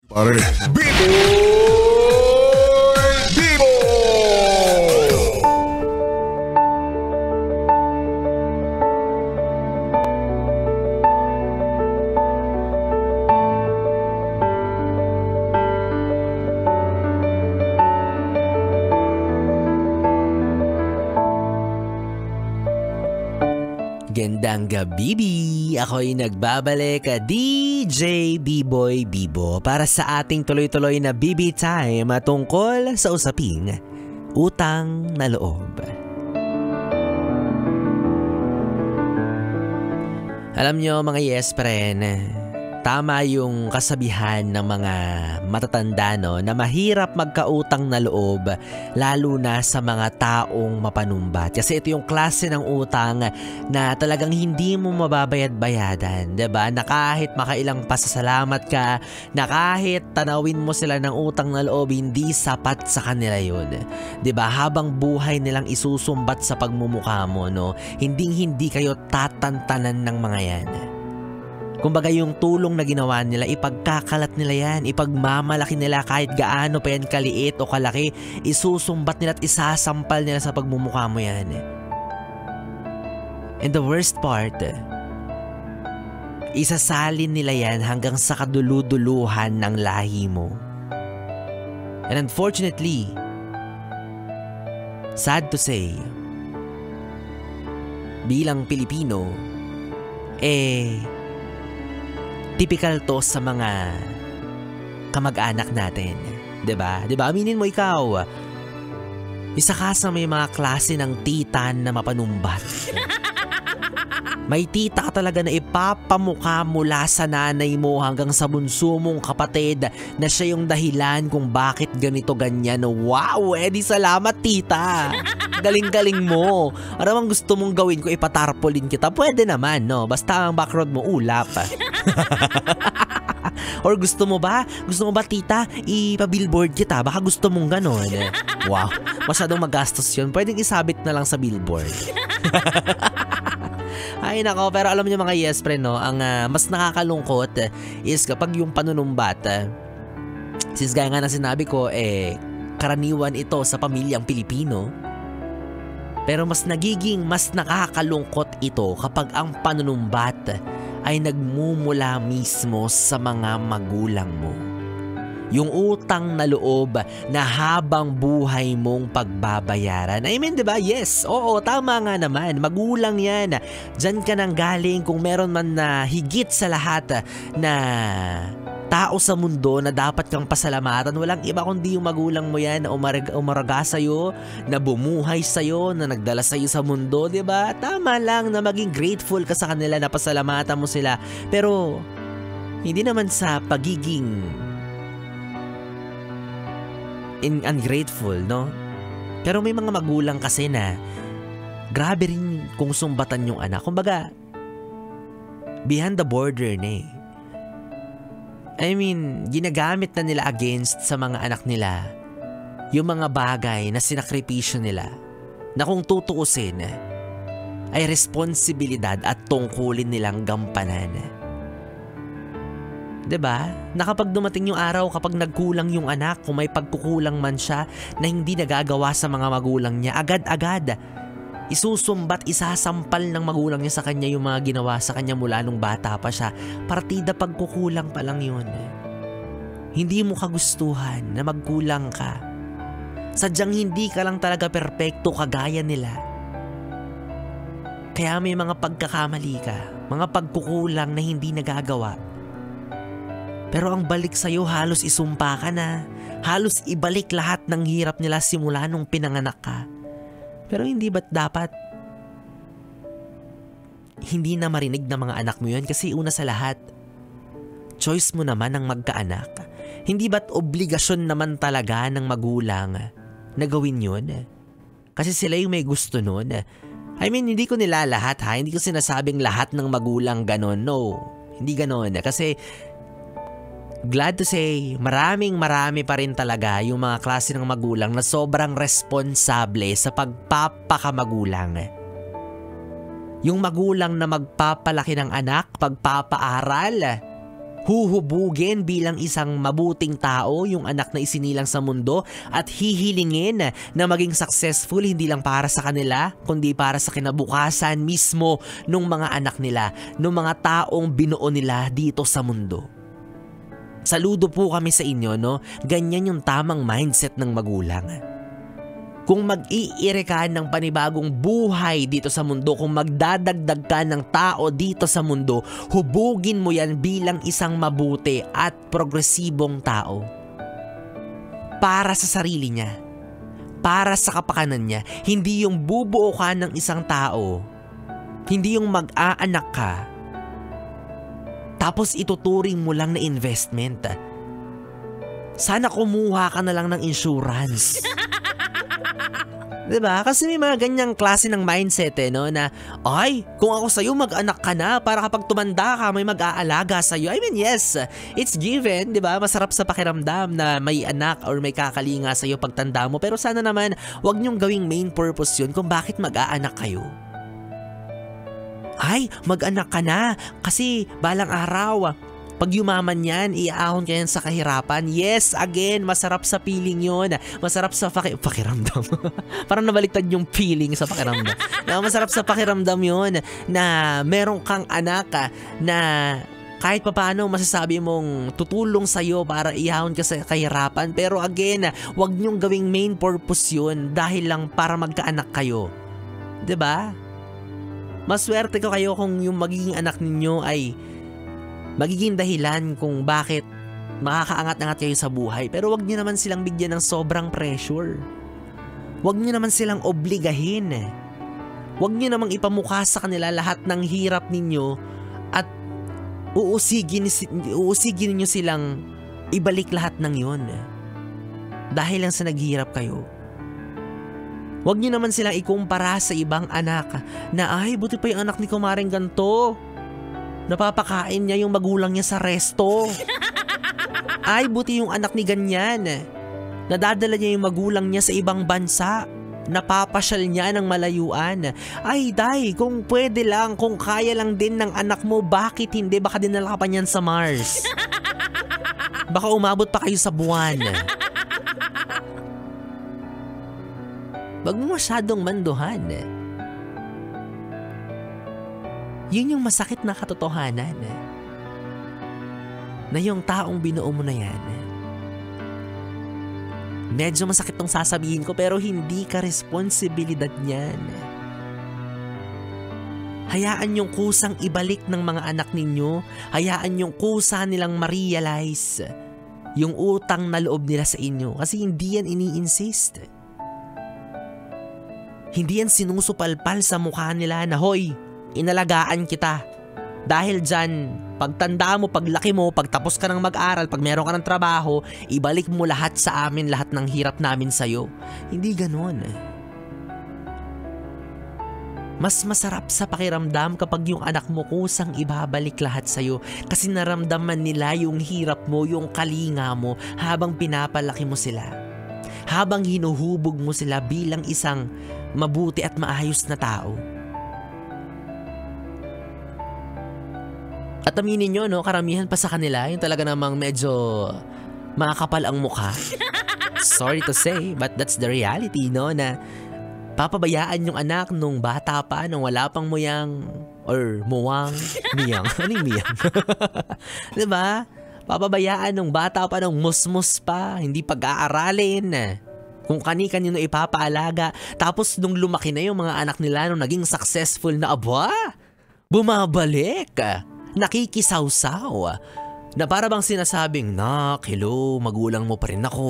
Pare, Biboy Bibo! Gandang gabi, ako'y nagbabalik, DJ B-Boy Bibo para sa ating tuloy-tuloy na BB Time tungkol sa usaping utang na loob. Alam nyo mga yes friend, tama yung kasabihan ng mga matatanda na mahirap magkautang na loob lalo na sa mga taong mapanumbat. Kasi ito yung klase ng utang na talagang hindi mo mababayad-bayadan, 'di ba? Na kahit makailang pasasalamat ka, na kahit tanawin mo sila ng utang na loob, hindi sapat sa kanila 'yun. 'Di ba? Habang buhay nilang isusumbat sa pagmumukha mo, no? Hindi kayo tatantanan ng mga 'yan. Kumbaga yung tulong na ginawa nila, ipagkakalat nila yan, ipagmamalaki nila kahit gaano pa yan kaliit o kalaki, isusumbat nila at isasampal nila sa pagmumukha mo yan. And the worst part, isasalin nila yan hanggang sa kaduluduluhan ng lahi mo. And unfortunately, sad to say, bilang Pilipino, typical to sa mga kamag-anak natin. 'Di ba? 'Di ba? Aminin mo ikaw. Isa ka sa may mga klase ng tita na mapanumbat. May tita ka talaga na ipapamukha mula sa nanay mo hanggang sa bunso mong kapatid na siya yung dahilan kung bakit ganito ganyan. Wow! Di salamat tita! Galing-galing mo! Ano bang gusto mong gawin ko? Ipatarpolin kita? Pwede naman, no? Basta ang background mo ulap. Or gusto mo ba tita, ipa-billboard kita? Baka gusto mong ganon. Wow! Masyadong magastos yun. Pwedeng isabit na lang sa billboard. Ay nako, pero alam niyo mga yes friend, no, ang mas nakakalungkot is kapag yung panunumbat, since gaya nga na sinabi ko, karaniwan ito sa pamilyang Pilipino. Pero mas nakakalungkot ito kapag ang panunumbat ay nagmumula mismo sa mga magulang mo. Yung utang na loob na habang buhay mong pagbabayaran. I mean, diba? Yes, oo, tama nga naman. Magulang yan. Diyan ka nang galing kung meron man na higit sa lahat na tao sa mundo na dapat kang pasalamatan. Walang iba kundi yung magulang mo yan na umaraga sa'yo, na bumuhay sa'yo, na nagdala sa'yo sa mundo, diba? Tama lang na maging grateful ka sa kanila, na pasalamatan mo sila. Pero, hindi naman sa pagiging ungrateful, no? Pero may mga magulang kasi na grabe rin kung sumbatan yung anak. Kumbaga, beyond the border na I mean, ginagamit na nila against sa mga anak nila yung mga bagay na sinakripisyo nila na kung tutuusin ay responsibilidad at tungkulin nilang gampanan. 'Di ba? Na kapag dumating yung araw, kapag nagkulang yung anak, kung may pagkukulang man siya na hindi nagagawa sa mga magulang niya, agad-agad isusumbat, isasampal ng magulang niya sa kanya yung mga ginawa sa kanya mula nung bata pa siya. Partida pagkukulang pa lang yun. Hindi mo kagustuhan na magkulang ka. Sadyang hindi ka lang talaga perpekto kagaya nila. Kaya may mga pagkakamali ka, mga pagkukulang na hindi nagagawa. Pero ang balik sa'yo, halos isumpa ka na. Halos ibalik lahat ng hirap nila simula nung pinanganak ka. Pero hindi ba't dapat hindi na marinig ng mga anak mo yun? Kasi una sa lahat, choice mo naman ang magkaanak. Hindi ba't obligasyon naman talaga ng magulang na gawin yun? Kasi sila yung may gusto nun. I mean, hindi ko nilalahat ha. Hindi ko sinasabing lahat ng magulang ganon. No, hindi ganon. Kasi glad to say, marami pa rin talaga yung mga klase ng magulang na sobrang responsable sa pagpapakamagulang. Yung magulang na magpapalaki ng anak, pagpapaaral, Huhubugin bilang isang mabuting tao yung anak na isinilang sa mundo at hihilingin na maging successful hindi lang para sa kanila kundi para sa kinabukasan mismo ng mga anak nila, ng mga taong binuo nila dito sa mundo. Saludo po kami sa inyo, no? Ganyan yung tamang mindset ng magulang. Kung mag-iire ka ng panibagong buhay dito sa mundo, kung magdadagdag ka ng tao dito sa mundo, hubugin mo yan bilang isang mabuti at progresibong tao. Para sa sarili niya. Para sa kapakanan niya. Hindi yung bubuo ka ng isang tao. Hindi yung mag-aanak ka. Tapos ituturing mo lang na investment. Sana kumuha ka na lang ng insurance. Diba? Kasi may mga ganyang klase ng mindset no? Na, ay, kung ako sa'yo mag-anak ka na para kapag tumanda ka may mag-aalaga sa'yo. I mean, yes, it's given, diba? Masarap sa pakiramdam na may anak or may kakalinga sa'yo pagtanda mo. Pero sana naman, wag niyong gawing main purpose yun kung bakit mag-aanak kayo. Ay, mag-anak ka na kasi balang araw, pag yumaman yan, iaahon ka yan sa kahirapan. Yes, again, masarap sa feeling yun. Masarap sa pakiramdam. Parang nabaliktad yung feeling sa pakiramdam. Masarap sa pakiramdam yun na meron kang anak na kahit papaano masasabi mong tutulong sa'yo para iahon ka sa kahirapan. Pero again, wag niyong gawing main purpose yun dahil lang para magkaanak kayo. 'Di ba? Maswerte ko kayo kung yung magiging anak ninyo ay magiging dahilan kung bakit makakaangat-angat kayo sa buhay. Pero wag niyo naman silang bigyan ng sobrang pressure. Wag niyo naman silang obligahin. Wag niyo namang ipamukha sa kanila lahat ng hirap ninyo at uusigin niyo silang ibalik lahat ng yon. Dahil lang sa naghihirap kayo. Wag niyo naman silang ikumpara sa ibang anak na ay buti pa yung anak ni kumaring ganto. Napapakain niya yung magulang niya sa resto. Ay, buti yung anak ni ganyan. Nadadala niya yung magulang niya sa ibang bansa. Napapasyal niya ng malayuan. Ay, day, kung pwede lang, kung kaya lang din ng anak mo, bakit hindi? Baka dinala ka pa niyan sa Mars. Baka umabot pa kayo sa buwan. Wag mo masyadong manduhan. Yun yung masakit na katotohanan na yung taong binuo mo na yan. Medyo masakit tong sasabihin ko pero hindi ka responsibilidad niyan. Hayaan yung kusang ibalik ng mga anak ninyo. Hayaan yung kusa nilang ma-realize yung utang na loob nila sa inyo kasi hindi yan ini-insist. Hindi yan sinusupalpal sa mukha nila na hoy, inalagaan kita. Dahil dyan, pagtanda mo, paglaki mo, pagtapos ka ng mag-aral, pag meron ka ng trabaho, ibalik mo lahat sa amin, lahat ng hirap namin sa'yo. Hindi ganon. Mas masarap sa pakiramdam kapag yung anak mo kusang ibabalik lahat sa'yo kasi naramdaman nila yung hirap mo, yung kalinga mo habang pinapalaki mo sila. Habang hinuhubog mo sila bilang isang mabuti at maayos na tao. At aminin nyo, no, karamihan pa sa kanila, yung talaga namang medyo makakapal ang mukha. Sorry to say, but that's the reality, no, na papabayaan yung anak nung bata pa, nung wala pang muyang, or muwang, miyang. Ano yung miyang? Diba? Papabayaan nung bata pa, nung musmus pa, hindi pag-aaralin. Kung kani-kanino ipapaalaga. Tapos nung lumaki na yung mga anak nila, nung naging successful na, aba, bumabalik. Nakikisawsaw. Na para bang sinasabing, nak, hello, magulang mo pa rin ako.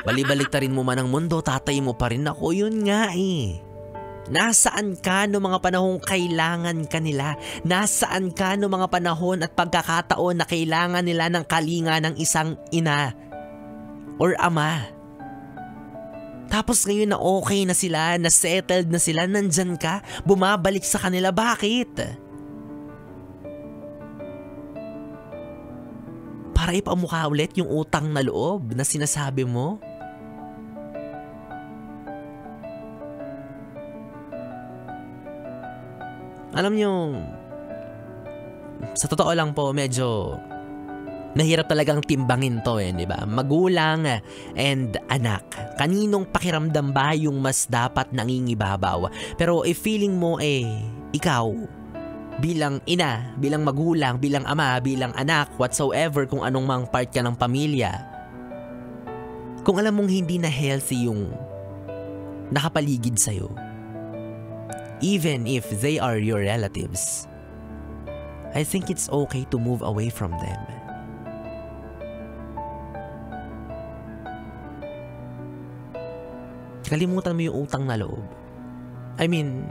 Balibaliktarin mo man ang mundo, tatay mo pa rin ako. Yun nga eh. Nasaan ka no mga panahong kailangan ka nila? Nasaan ka no mga panahon at pagkakataon na kailangan nila ng kalinga ng isang ina or ama? Tapos ngayon na okay na sila, na settled na sila, nandyan ka, bumabalik sa kanila, bakit? Para ipamukha ulit yung utang na loob na sinasabi mo? Alam nyo, sa totoo lang po, medyo nahirap talagang timbangin to di ba? Magulang and anak. Kaninong pakiramdam ba yung mas dapat nangingibabaw? Pero if feeling mo ikaw, bilang ina, bilang magulang, bilang ama, bilang anak, whatsoever, kung anong mang part ka ng pamilya, kung alam mong hindi na healthy yung nakapaligid sa'yo, even if they are your relatives, I think it's okay to move away from them. Kalimutan mo yung utang na loob. I mean,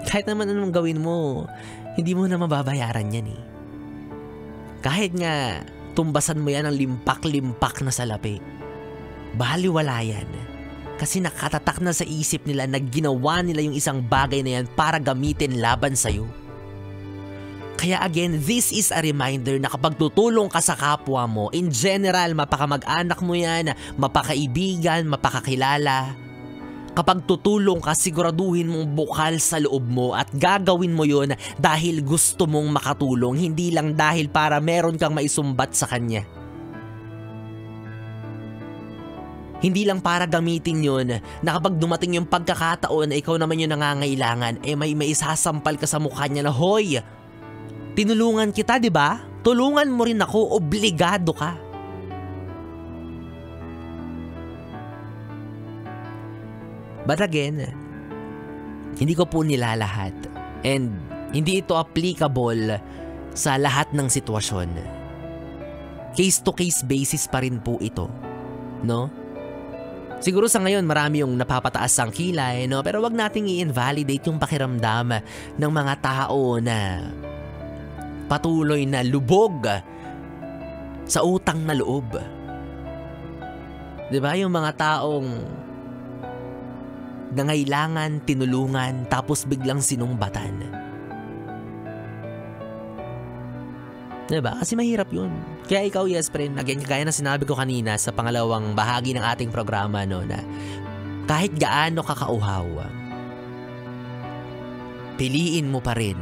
kahit naman anong gawin mo, hindi mo na mababayaran yan Kahit nga tumbasan mo yan ng limpak-limpak na salapi, baliwala yan. Kasi nakatatak na sa isip nila na ginawa nila yung isang bagay na yan para gamitin laban sa'yo. Kaya again, this is a reminder na kapag tutulong ka sa kapwa mo, in general, mapakamag-anak mo yan, mapakaibigan, mapakakilala, kapag tutulong ka, siguraduhin mong bukal sa loob mo at gagawin mo yun dahil gusto mong makatulong, hindi lang dahil para meron kang maisumbat sa kanya. Hindi lang para gamitin yun na kapag dumating yung pagkakataon na ikaw naman yung nangangailangan, may isasampal ka sa mukha niya na, hoy, tinulungan kita, di ba? Tulungan mo rin ako, obligado ka. But again, hindi ko po nilalahat. And hindi ito applicable sa lahat ng sitwasyon. Case-to-case basis pa rin po ito. No? Siguro sa ngayon marami yung napapataas ang kilay, no? Pero wag nating i-invalidate yung pakiramdam ng mga tao na patuloy na lubog sa utang na loob. Diba? Yung mga taong nangailangan, tinulungan, tapos biglang sinumbatan. Diba? Kasi mahirap yun. Kaya ikaw, yes friend, again, kaya na sinabi ko kanina sa pangalawang bahagi ng ating programa, no, na kahit gaano kakauhaw, piliin mo pa rin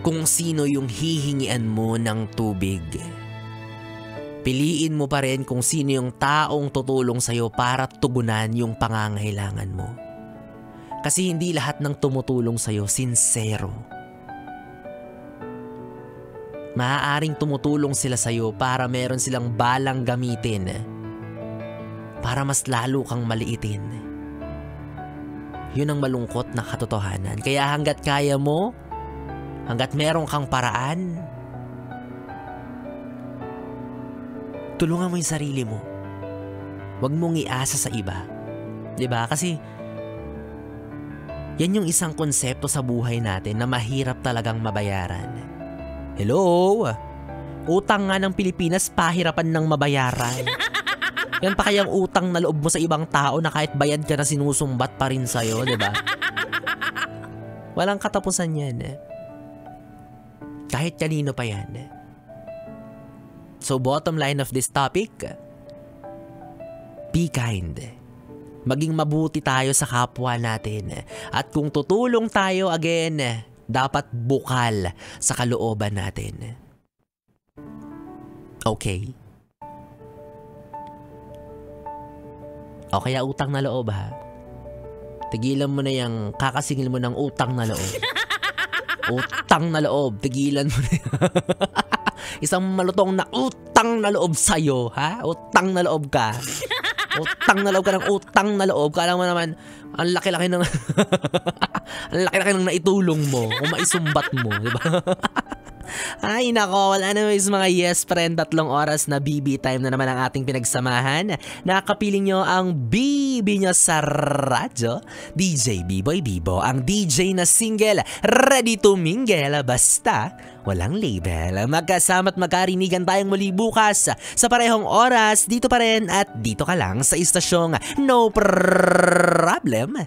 kung sino yung hihingian mo ng tubig. Piliin mo pa rin kung sino yung taong tutulong sa'yo para tugunan yung pangangailangan mo. Kasi hindi lahat ng tumutulong sa'yo sincero. Maaaring tumutulong sila sa'yo para meron silang balang gamitin para mas lalo kang maliitin. Yun ang malungkot na katotohanan. Kaya hanggat kaya mo, hanggat meron kang paraan, tulungan mo yung sarili mo. Huwag mong iasa sa iba. Diba? Kasi yan yung isang konsepto sa buhay natin na mahirap talagang mabayaran. Hello? Utang nga ng Pilipinas, pahirapan ng mabayaran. Yan pa kayang utang na loob mo sa ibang tao na kahit bayad ka na sinusumbat pa rin sa'yo, diba? Walang katapusan yan. Kahit kanino pa yan. So bottom line of this topic, be kind. Maging mabuti tayo sa kapwa natin. At kung tutulong tayo again, dapat bukal sa kalooban natin. Okay? O kaya utang na loob ha. Tigilan mo na yung kakasingil mo ng utang na loob. Utang na loob, tigilan mo na yan. Isang malutong na utang na loob sa'yo, ha? Utang na loob ka. Utang na loob ka ng utang na loob. Kala mo naman, ang laki-laki ng ang laki-laki ng naitulong mo kung maisumbat mo, di ba? Ay nako, well anyways mga yes friend, 3 oras na BB time na naman ang ating pinagsamahan. Nakakapiling nyo ang BB nyo sa radyo, DJ B-Boy Bibo, ang DJ na single, ready to mingle, basta walang label. Magkasama at magkarinigan tayong muli bukas sa parehong oras, dito pa rin at dito ka lang sa istasyong No Problem,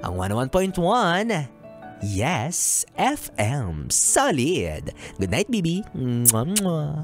ang 101.1 Yes FM. Solid. Good night, baby. Mwah, mwah.